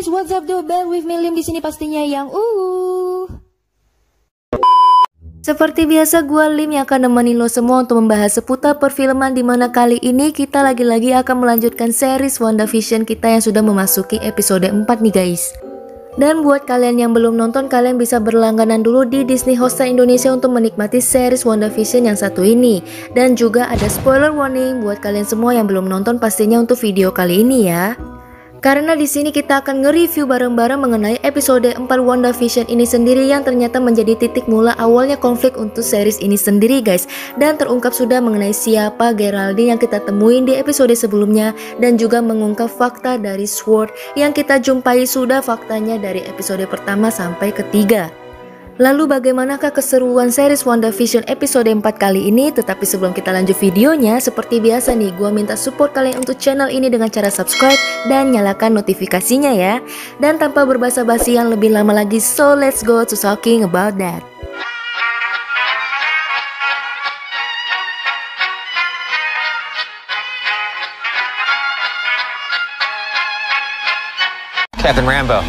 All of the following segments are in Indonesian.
what's up though, back with me Lim di sini pastinya yang Seperti biasa gue Lim yang akan nemenin lo semua untuk membahas seputar perfilman, dimana kali ini kita lagi-lagi akan melanjutkan series WandaVision kita yang sudah memasuki episode 4 nih guys. Dan buat kalian yang belum nonton, kalian bisa berlangganan dulu di Disney Hotstar Indonesia untuk menikmati series WandaVision yang satu ini. Dan juga ada spoiler warning buat kalian semua yang belum nonton pastinya untuk video kali ini ya. Karena di sini kita akan nge-review bareng-bareng mengenai episode 4 WandaVision ini sendiri yang ternyata menjadi titik mula awalnya konflik untuk series ini sendiri guys. Dan terungkap sudah mengenai siapa Geraldine yang kita temuin di episode sebelumnya, dan juga mengungkap fakta dari SWORD yang kita jumpai sudah faktanya dari episode pertama sampai ketiga. Lalu bagaimanakah keseruan series WandaVision episode 4 kali ini? Tetapi sebelum kita lanjut videonya, seperti biasa nih, gua minta support kalian untuk channel ini dengan cara subscribe dan nyalakan notifikasinya ya. Dan tanpa berbasa-basi yang lebih lama lagi, so let's go to talking about that. Captain Rambo.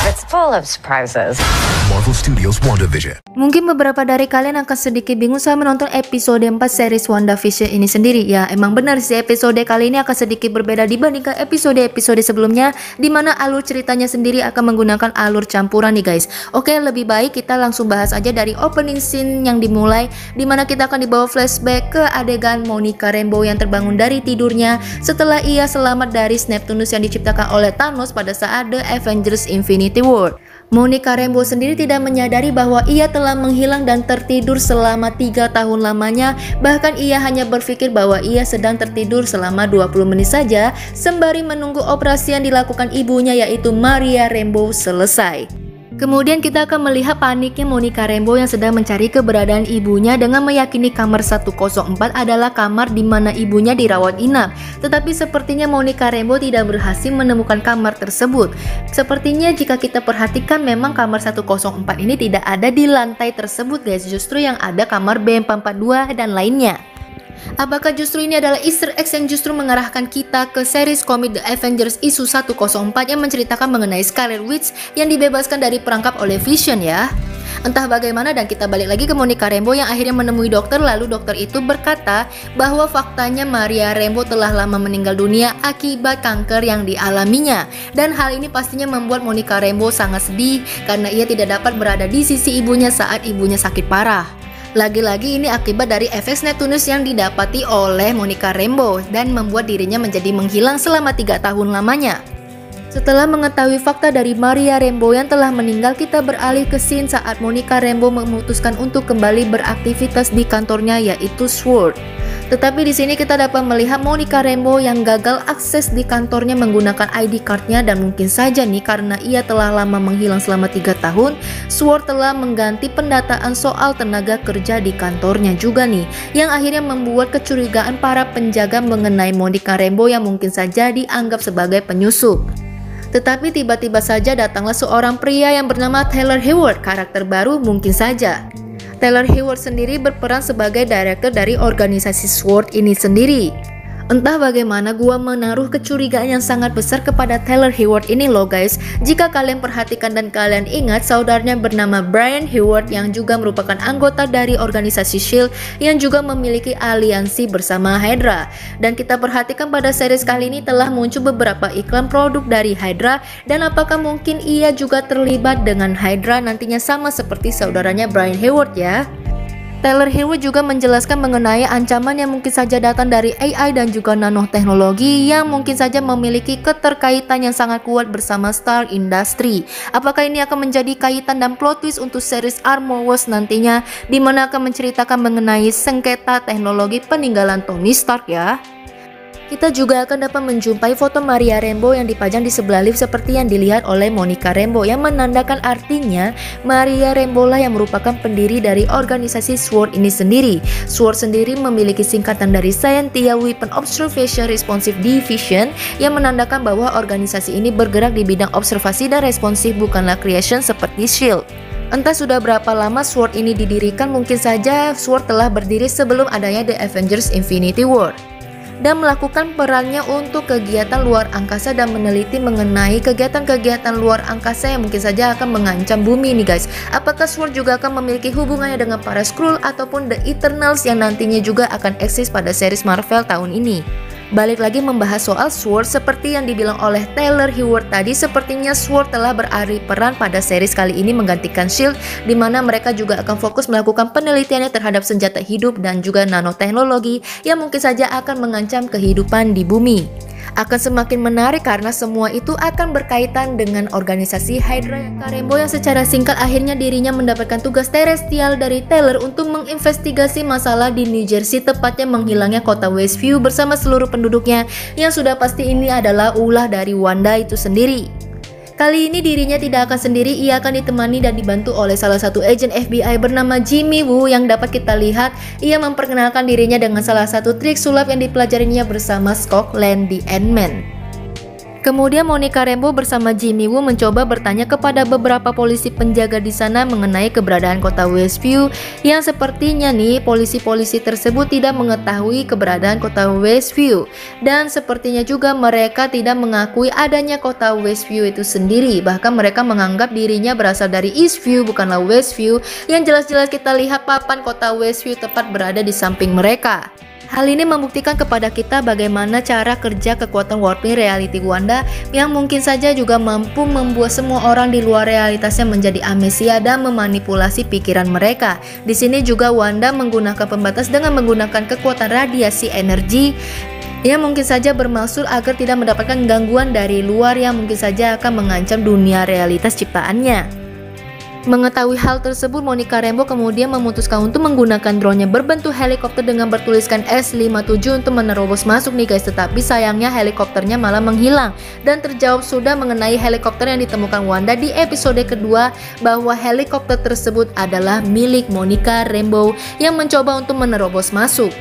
It's full of surprises. Marvel Studios WandaVision. Mungkin beberapa dari kalian akan sedikit bingung saat menonton episode 4 series WandaVision ini sendiri. Ya, emang benar sih episode kali ini akan sedikit berbeda dibandingkan episode-episode sebelumnya, dimana alur ceritanya sendiri akan menggunakan alur campuran nih guys. Oke, lebih baik kita langsung bahas aja dari opening scene yang dimulai, dimana kita akan dibawa flashback ke adegan Monica Rambeau yang terbangun dari tidurnya setelah ia selamat dari Neptunus yang diciptakan oleh Thanos pada saat The Avengers Infinity War. Monica Rambeau sendiri tidak menyadari bahwa ia telah menghilang dan tertidur selama 3 tahun lamanya. Bahkan ia hanya berpikir bahwa ia sedang tertidur selama 20 menit saja sembari menunggu operasi yang dilakukan ibunya yaitu Maria Rambeau selesai. Kemudian kita akan melihat paniknya Monica Rambeau yang sedang mencari keberadaan ibunya dengan meyakini kamar 104 adalah kamar di mana ibunya dirawat inap. Tetapi sepertinya Monica Rambeau tidak berhasil menemukan kamar tersebut. Sepertinya jika kita perhatikan memang kamar 104 ini tidak ada di lantai tersebut guys. Justru yang ada kamar B442 dan lainnya. Apakah justru ini adalah Easter egg yang justru mengarahkan kita ke series komik The Avengers isu 104 yang menceritakan mengenai Scarlet Witch yang dibebaskan dari perangkap oleh Vision ya? Entah bagaimana, dan kita balik lagi ke Monica Rambeau yang akhirnya menemui dokter. Lalu dokter itu berkata bahwa faktanya Maria Rambeau telah lama meninggal dunia akibat kanker yang dialaminya. Dan hal ini pastinya membuat Monica Rambeau sangat sedih karena ia tidak dapat berada di sisi ibunya saat ibunya sakit parah. Lagi-lagi ini akibat dari efek Neptunus yang didapati oleh Monica Rambeau dan membuat dirinya menjadi menghilang selama 3 tahun lamanya. Setelah mengetahui fakta dari Maria Rambeau yang telah meninggal, kita beralih ke scene saat Monica Rambeau memutuskan untuk kembali beraktivitas di kantornya yaitu SWORD. Tetapi di sini kita dapat melihat Monica Rambeau yang gagal akses di kantornya menggunakan ID cardnya, dan mungkin saja nih karena ia telah lama menghilang selama 3 tahun, SWORD telah mengganti pendataan soal tenaga kerja di kantornya juga nih, yang akhirnya membuat kecurigaan para penjaga mengenai Monica Rambeau yang mungkin saja dianggap sebagai penyusup. Tetapi tiba-tiba saja datanglah seorang pria yang bernama Taylor Hayward, karakter baru mungkin saja. Taylor Hayward sendiri berperan sebagai direktur dari organisasi SWORD ini sendiri. Entah bagaimana gua menaruh kecurigaan yang sangat besar kepada Taylor Hayward ini loh guys. Jika kalian perhatikan dan kalian ingat, saudaranya bernama Brian Hayward yang juga merupakan anggota dari organisasi S.H.I.E.L.D. yang juga memiliki aliansi bersama Hydra. Dan kita perhatikan pada series kali ini telah muncul beberapa iklan produk dari Hydra, dan apakah mungkin ia juga terlibat dengan Hydra nantinya sama seperti saudaranya Brian Hayward ya? Taylor Hayward juga menjelaskan mengenai ancaman yang mungkin saja datang dari AI dan juga nanoteknologi yang mungkin saja memiliki keterkaitan yang sangat kuat bersama Stark Industries. Apakah ini akan menjadi kaitan dan plot twist untuk series Armor Wars nantinya, di mana akan menceritakan mengenai sengketa teknologi peninggalan Tony Stark ya? Kita juga akan dapat menjumpai foto Maria Rambeau yang dipajang di sebelah lift seperti yang dilihat oleh Monica Rambeau, yang menandakan artinya Maria Rambeau lah yang merupakan pendiri dari organisasi SWORD ini sendiri. SWORD sendiri memiliki singkatan dari Scientia Weapon Observation Responsive Division, yang menandakan bahwa organisasi ini bergerak di bidang observasi dan responsif, bukanlah creation seperti S.H.I.E.L.D. Entah sudah berapa lama SWORD ini didirikan, mungkin saja SWORD telah berdiri sebelum adanya The Avengers Infinity War. dan melakukan perannya untuk kegiatan luar angkasa dan meneliti mengenai kegiatan-kegiatan luar angkasa yang mungkin saja akan mengancam bumi nih guys. Apakah SWORD juga akan memiliki hubungannya dengan para Skrull ataupun The Eternals yang nantinya juga akan eksis pada series Marvel tahun ini? Balik lagi membahas soal SWORD, seperti yang dibilang oleh Taylor Hayward tadi, sepertinya SWORD telah beralih peran pada series kali ini menggantikan SHIELD, di mana mereka juga akan fokus melakukan penelitiannya terhadap senjata hidup dan juga nanotehnologi yang mungkin saja akan mengancam kehidupan di bumi. Akan semakin menarik karena semua itu akan berkaitan dengan organisasi Hydra Karembo yang secara singkat akhirnya dirinya mendapatkan tugas terrestrial dari Taylor untuk menginvestigasi masalah di New Jersey, tepatnya menghilangnya kota Westview bersama seluruh penduduknya, yang sudah pasti ini adalah ulah dari Wanda itu sendiri. Kali ini dirinya tidak akan sendiri, ia akan ditemani dan dibantu oleh salah satu agen FBI bernama Jimmy Woo yang dapat kita lihat ia memperkenalkan dirinya dengan salah satu trik sulap yang dipelajarinya bersama Scott Lang di Ant-Man. Kemudian Monica Rambeau bersama Jimmy Woo mencoba bertanya kepada beberapa polisi penjaga di sana mengenai keberadaan kota Westview, yang sepertinya nih polisi-polisi tersebut tidak mengetahui keberadaan kota Westview, dan sepertinya juga mereka tidak mengakui adanya kota Westview itu sendiri. Bahkan mereka menganggap dirinya berasal dari Eastview bukanlah Westview, yang jelas-jelas kita lihat papan kota Westview tepat berada di samping mereka. Hal ini membuktikan kepada kita bagaimana cara kerja kekuatan warping reality Wanda yang mungkin saja juga mampu membuat semua orang di luar realitasnya menjadi amnesia dan memanipulasi pikiran mereka. Di sini juga Wanda menggunakan pembatas dengan menggunakan kekuatan radiasi energi yang mungkin saja bermaksud agar tidak mendapatkan gangguan dari luar yang mungkin saja akan mengancam dunia realitas ciptaannya. Mengetahui hal tersebut, Monica Rambeau kemudian memutuskan untuk menggunakan drone-nya berbentuk helikopter dengan bertuliskan S57 untuk menerobos masuk nih guys. Tetapi sayangnya helikopternya malah menghilang, dan terjawab sudah mengenai helikopter yang ditemukan Wanda di episode kedua bahwa helikopter tersebut adalah milik Monica Rambeau yang mencoba untuk menerobos masuk.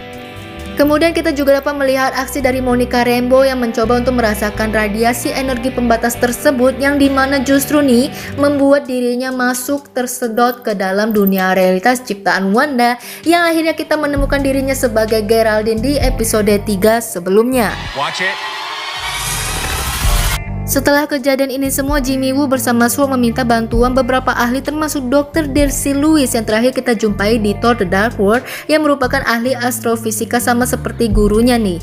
Kemudian kita juga dapat melihat aksi dari Monica Rambeau yang mencoba untuk merasakan radiasi energi pembatas tersebut, yang dimana justru nih membuat dirinya masuk tersedot ke dalam dunia realitas ciptaan Wanda, yang akhirnya kita menemukan dirinya sebagai Geraldine di episode 3 sebelumnya. Watch it. Setelah kejadian ini semua, Jimmy Woo bersama SWORD meminta bantuan beberapa ahli termasuk Dr. Darcy Lewis yang terakhir kita jumpai di Thor The Dark World, yang merupakan ahli astrofisika sama seperti gurunya nih.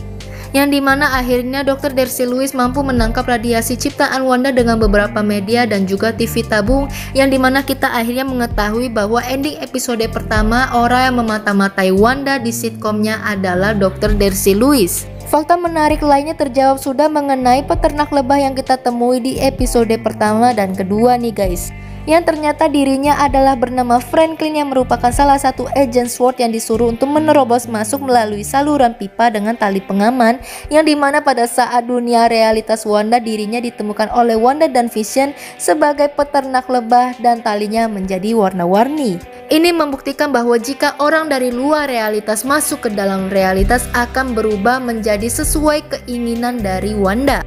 Yang dimana akhirnya Dr. Darcy Lewis mampu menangkap radiasi ciptaan Wanda dengan beberapa media dan juga TV tabung, yang dimana kita akhirnya mengetahui bahwa ending episode pertama orang yang memata-matai Wanda di sitkomnya adalah Dr. Darcy Lewis. Fakta menarik lainnya terjawab sudah mengenai peternak lebah yang kita temui di episode pertama dan kedua nih guys, yang ternyata dirinya adalah bernama Franklin yang merupakan salah satu agen SWORD yang disuruh untuk menerobos masuk melalui saluran pipa dengan tali pengaman, yang dimana pada saat dunia realitas Wanda dirinya ditemukan oleh Wanda dan Vision sebagai peternak lebah dan talinya menjadi warna-warni. Ini membuktikan bahwa jika orang dari luar realitas masuk ke dalam realitas akan berubah menjadi sesuai keinginan dari Wanda.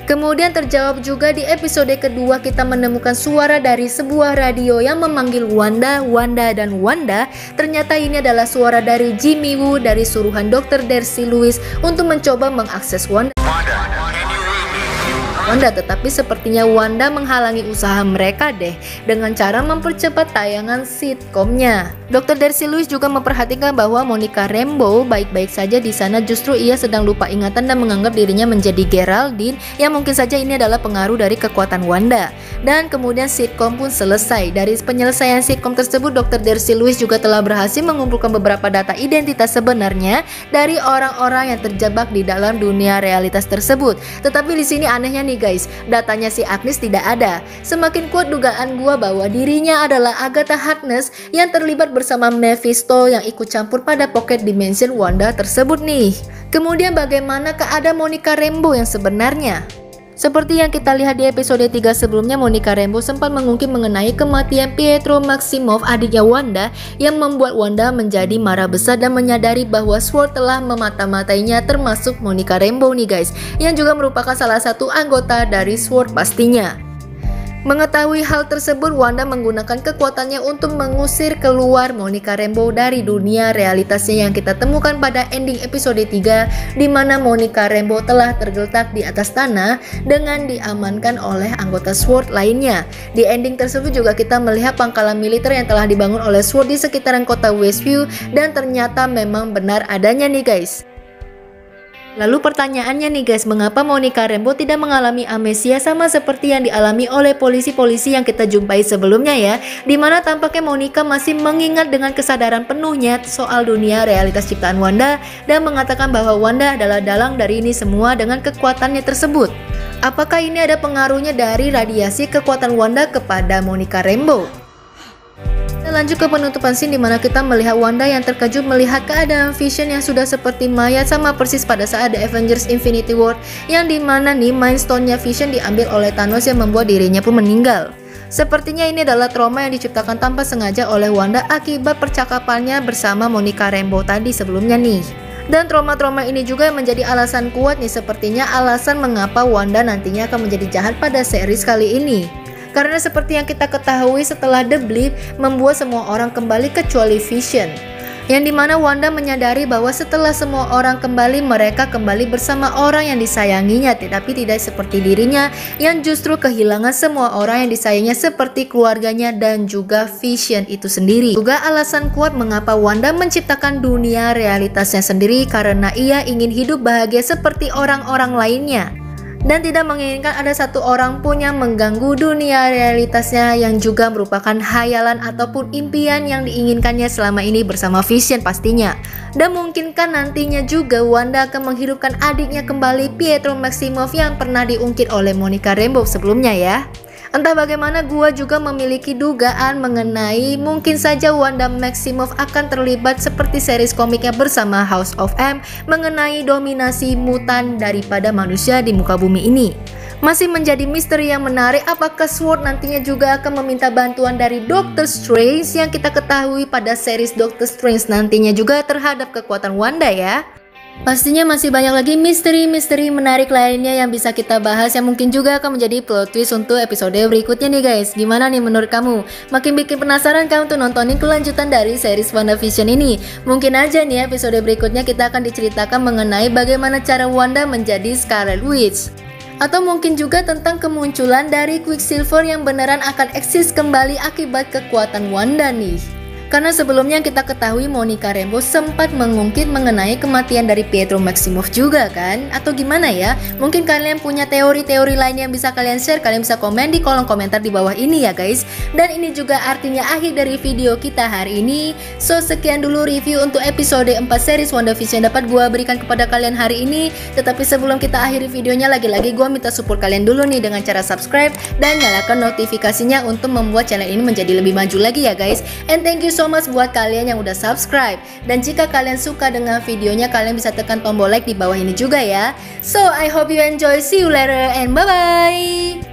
Kemudian terjawab juga di episode kedua, kita menemukan suara dari sebuah radio yang memanggil Wanda, Wanda, dan Wanda. Ternyata ini adalah suara dari Jimmy Woo dari suruhan Dr. Darcy Lewis untuk mencoba mengakses Wanda. Tetapi sepertinya Wanda menghalangi usaha mereka deh dengan cara mempercepat tayangan sitkomnya. Dr. Darcy Lewis juga memperhatikan bahwa Monica Rambeau baik-baik saja di sana, justru ia sedang lupa ingatan dan menganggap dirinya menjadi Geraldine, yang mungkin saja ini adalah pengaruh dari kekuatan Wanda. Dan kemudian sitkom pun selesai. Dari penyelesaian sitkom tersebut, Dr. Darcy Lewis juga telah berhasil mengumpulkan beberapa data identitas sebenarnya dari orang-orang yang terjebak di dalam dunia realitas tersebut. Tetapi di sini anehnya nih guys, datanya si Agnes tidak ada. Semakin kuat dugaan gua bahwa dirinya adalah Agatha Harkness yang terlibat bersama Mephisto yang ikut campur pada Pocket Dimension Wanda tersebut nih. Kemudian bagaimana keadaan Monica Rambeau yang sebenarnya? Seperti yang kita lihat di episode 3 sebelumnya, Monica Rambeau sempat mengungkit mengenai kematian Pietro Maximoff, adiknya Wanda, yang membuat Wanda menjadi marah besar dan menyadari bahwa SWORD telah memata-matainya, termasuk Monica Rambeau nih guys, yang juga merupakan salah satu anggota dari SWORD pastinya. Mengetahui hal tersebut, Wanda menggunakan kekuatannya untuk mengusir keluar Monica Rambeau dari dunia realitasnya yang kita temukan pada ending episode 3, di mana Monica Rambeau telah tergeletak di atas tanah dengan diamankan oleh anggota SWORD lainnya. Di ending tersebut juga kita melihat pangkalan militer yang telah dibangun oleh SWORD di sekitaran kota Westview, dan ternyata memang benar adanya nih guys. Lalu pertanyaannya nih guys, mengapa Monica Rambeau tidak mengalami amnesia sama seperti yang dialami oleh polisi-polisi yang kita jumpai sebelumnya ya, dimana tampaknya Monica masih mengingat dengan kesadaran penuhnya soal dunia realitas ciptaan Wanda dan mengatakan bahwa Wanda adalah dalang dari ini semua dengan kekuatannya tersebut. Apakah ini ada pengaruhnya dari radiasi kekuatan Wanda kepada Monica Rambeau? Kita lanjut ke penutupan scene dimana kita melihat Wanda yang terkejut melihat keadaan Vision yang sudah seperti mayat sama persis pada saat The Avengers Infinity War, yang dimana nih Mind Stone-nya Vision diambil oleh Thanos yang membuat dirinya pun meninggal. Sepertinya ini adalah trauma yang diciptakan tanpa sengaja oleh Wanda akibat percakapannya bersama Monica Rambeau tadi sebelumnya nih. Dan trauma-trauma ini juga yang menjadi alasan kuat nih, sepertinya alasan mengapa Wanda nantinya akan menjadi jahat pada series kali ini. Karena seperti yang kita ketahui setelah The Blip membuat semua orang kembali kecuali Vision, yang dimana Wanda menyadari bahwa setelah semua orang kembali, mereka kembali bersama orang yang disayanginya, tetapi tidak seperti dirinya yang justru kehilangan semua orang yang disayangnya seperti keluarganya dan juga Vision itu sendiri. Juga alasan kuat mengapa Wanda menciptakan dunia realitasnya sendiri, karena ia ingin hidup bahagia seperti orang-orang lainnya dan tidak menginginkan ada satu orang pun yang mengganggu dunia realitasnya yang juga merupakan hayalan ataupun impian yang diinginkannya selama ini bersama Vision pastinya. Dan mungkinkah nantinya juga Wanda akan menghidupkan adiknya kembali, Pietro Maximoff, yang pernah diungkit oleh Monica Rambeau sebelumnya ya. Entah bagaimana, gua juga memiliki dugaan mengenai mungkin saja Wanda Maximoff akan terlibat seperti series komiknya bersama House of M mengenai dominasi mutan daripada manusia di muka bumi ini. Masih menjadi misteri yang menarik apakah SWORD nantinya juga akan meminta bantuan dari Doctor Strange yang kita ketahui pada series Doctor Strange nantinya juga terhadap kekuatan Wanda ya. Pastinya masih banyak lagi misteri-misteri menarik lainnya yang bisa kita bahas, yang mungkin juga akan menjadi plot twist untuk episode berikutnya nih guys. Gimana nih menurut kamu? Makin bikin penasaran kan untuk nontonin kelanjutan dari series WandaVision ini? Mungkin aja nih episode berikutnya kita akan diceritakan mengenai bagaimana cara Wanda menjadi Scarlet Witch. Atau mungkin juga tentang kemunculan dari Quicksilver yang beneran akan eksis kembali akibat kekuatan Wanda nih. Karena sebelumnya kita ketahui Monica Rambeau sempat mengungkit mengenai kematian dari Pietro Maximoff juga kan? Atau gimana ya? Mungkin kalian punya teori-teori lain yang bisa kalian share, kalian bisa komen di kolom komentar di bawah ini ya guys. Dan ini juga artinya akhir dari video kita hari ini. So sekian dulu review untuk episode 4 series WandaVision dapat gua berikan kepada kalian hari ini. Tetapi sebelum kita akhiri videonya, lagi-lagi gua minta support kalian dulu nih dengan cara subscribe dan nyalakan notifikasinya untuk membuat channel ini menjadi lebih maju lagi ya guys. And thank you so much buat kalian yang udah subscribe. Dan jika kalian suka dengan videonya, kalian bisa tekan tombol like di bawah ini juga ya. So I hope you enjoy, see you later and bye bye.